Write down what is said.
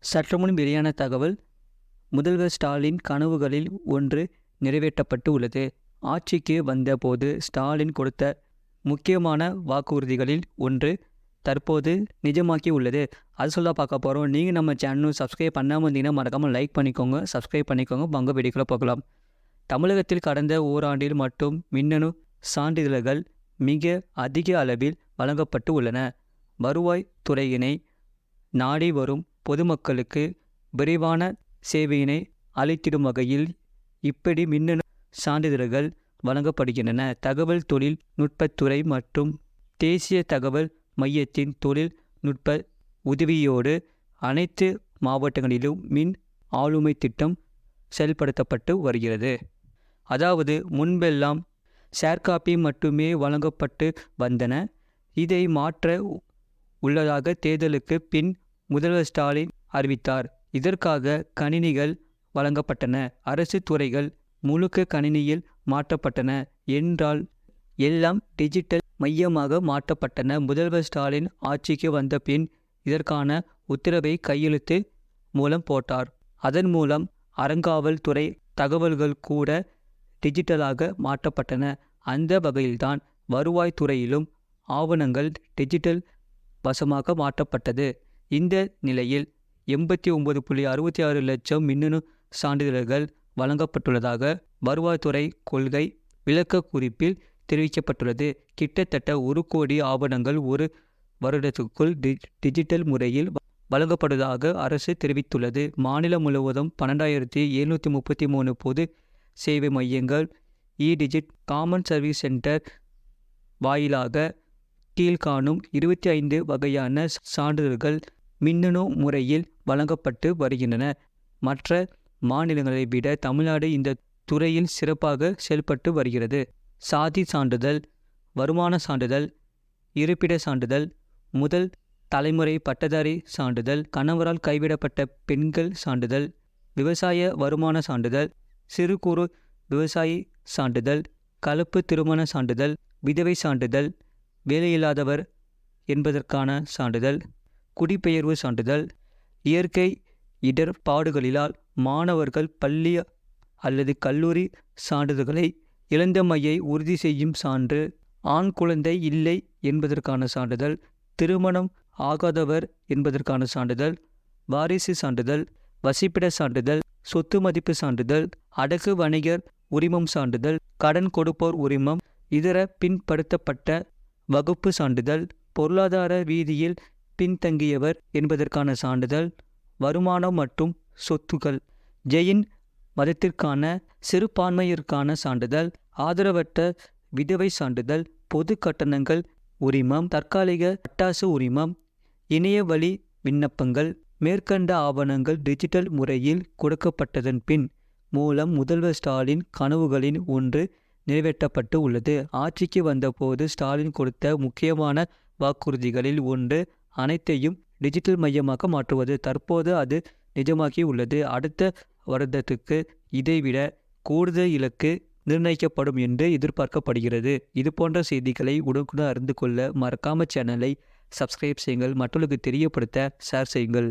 சற்றுமுன் வெளியான தகவல். முதல்வர் ஸ்டாலின் கனவுகளில் ஒன்று நிறைவேற்றப்பட்டு உள்ளது. ஆட்சிக்கு வந்தபோது ஸ்டாலின் கொடுத்த முக்கியமான வாக்குறுதிகளில் ஒன்று தற்போது நிஜமாக்கி உள்ளது. அது சொல்ல பார்க்க போகிறோம். நீங்கள் நம்ம சேனலும் சப்ஸ்கிரைப் பண்ணாமல் இருந்தீங்கன்னா மறக்காமல் லைக் பண்ணிக்கோங்க, சப்ஸ்கிரைப் பண்ணிக்கோங்க. பங்கு வீடியோக்குள்ள போகலாம். தமிழகத்தில் கடந்த ஓராண்டில் மட்டும் மின்னணு சான்றிதழ்கள் மிக அதிக அளவில் வழங்கப்பட்டு உள்ளன. வருவாய் துறையினை நாடி வரும் பொதுமக்களுக்கு விரைவான சேவையினை அளித்திடும் வகையில் இப்படி மின்னணு சான்றிதழ்கள் வழங்கப்படுகின்றன. தகவல் தொழில் நுட்பத்துறை மற்றும் தேசிய தகவல் மையத்தின் தொழில்நுட்ப உதவியோடு அனைத்து மாவட்டங்களிலும் மின் ஆளுமை திட்டம் செயல்படுத்தப்பட்டு வருகிறது. அதாவது முன்பெல்லாம் ஷேர்காப்பி மட்டுமே வழங்கப்பட்டு வந்தன. இதை மாற்ற உள்ளதாக தேர்தலுக்கு பின் முதல்வர் ஸ்டாலின் அறிவித்தார். இதற்காக கணினிகள் வழங்கப்பட்டன. அரசு துறைகள் முழுக்க கணினியில் மாற்றப்பட்டன என்றால் எல்லாம் டிஜிட்டல் மையமாக மாற்றப்பட்டன. முதல்வர் ஸ்டாலின் ஆட்சிக்கு வந்த பின் இதற்கான உத்தரவை கையெழுத்து மூலம் போட்டார். அதன் மூலம் அறங்காவல் துறை தகவல்கள் கூட டிஜிட்டலாக மாற்றப்பட்டன. அந்த வகையில்தான் வருவாய்த்துறையிலும் ஆவணங்கள் டிஜிட்டல் வசமாக மாற்றப்பட்டது. இந்த நிலையில் 89.66 லட்சம் மின்னணு சான்றிதழ்கள் வழங்கப்பட்டுள்ளதாக வருவாய்த்துறை கொள்கை விளக்க குறிப்பில் தெரிவிக்கப்பட்டுள்ளது. கிட்டத்தட்ட 1 கோடி ஆவணங்கள் ஒரு வருடத்துக்குள் டிஜிட்டல் முறையில் வழங்கப்படுவதாக அரசு தெரிவித்துள்ளது. மாநிலம் முழுவதும் 12,733 பொது சேவை மையங்கள் டிஜிட் காமன் சர்வீஸ் சென்டர் வாயிலாக கீழ்காணும் 25 வகையான சான்றிதழ்கள் மின்னணு முறையில் வழங்கப்பட்டு வருகின்றன. மற்ற மாநிலங்களை விட தமிழ்நாடு இந்த துறையில் சிறப்பாக செயல்பட்டு வருகிறது. சாதி சான்றிதழ், வருமான சான்றிதழ், இருப்பிட சான்றிதழ், முதல் தலைமுறை பட்டதாரி சான்றிதழ், கணவரால் கைவிடப்பட்ட பெண்கள் சான்றிதழ், விவசாய வருமான சான்றிதழ், சிறு குறு விவசாயி சான்றிதழ், கலப்பு திருமண சான்றிதழ், விதவை சான்றிதழ், வேலையில்லாதவர் என்பதற்கான சான்றிதழ், குடிபெயர்வு சான்றிதழ், இயற்கை இடர்பாடுகளிலால் மாணவர்கள் பள்ளி அல்லது கல்லூரி சான்றிதழ்களை இழந்தமையை உறுதி செய்யும் சான்று, ஆண் குழந்தை இல்லை என்பதற்கான சான்றிதழ், திருமணம் ஆகாதவர் என்பதற்கான சான்றிதழ், வாரிசு சான்றிதழ், வசிப்பிட சான்றிதழ், சொத்து மதிப்பு சான்றிதழ், அடகு வணிகர் உரிமம் சான்றிதழ், கடன் கொடுப்போர் உரிமம், இதர பின்படுத்தப்பட்ட வகுப்பு சான்றிதழ், பொருளாதார ரீதியில் பின்தங்கியவர் என்பதற்கான சான்றிதழ், வருமானம் மற்றும் சொத்துக்கள், ஜெயின் மதத்திற்கான சிறுபான்மையிற்கான சான்றிதழ், ஆதரவற்ற விதவை சான்றிதழ், பொது கட்டணங்கள் உரிமம், தற்காலிக பட்டாசு உரிமம், இணைய வழி விண்ணப்பங்கள். மேற்கண்ட ஆவணங்கள் டிஜிட்டல் முறையில் கொடுக்கப்பட்டதன் பின் மூலம் முதல்வர் ஸ்டாலின் கனவுகளின் ஒன்று நிறைவேற்றப்பட்டு உள்ளது. ஆட்சிக்கு வந்தபோது ஸ்டாலின் கொடுத்த முக்கியமான வாக்குறுதிகளில் ஒன்று அனைத்தையும் டிஜிட்டல் மையமாக மாற்றுவது. தற்போது அது நிஜமாகி உள்ளது. அடுத்த வருடத்துக்கு இதைவிட கூடுதல் இலக்கு நிர்ணயிக்கப்படும் என்று எதிர்பார்க்கப்படுகிறது. இது போன்ற செய்திகளை உடனுக்குடன் அறிந்து கொள்ள மறக்காம சேனலை சப்ஸ்கிரைப் செய்யுங்கள். மற்றவர்களுக்கு தெரியப்படுத்த ஷேர் செய்யுங்கள்.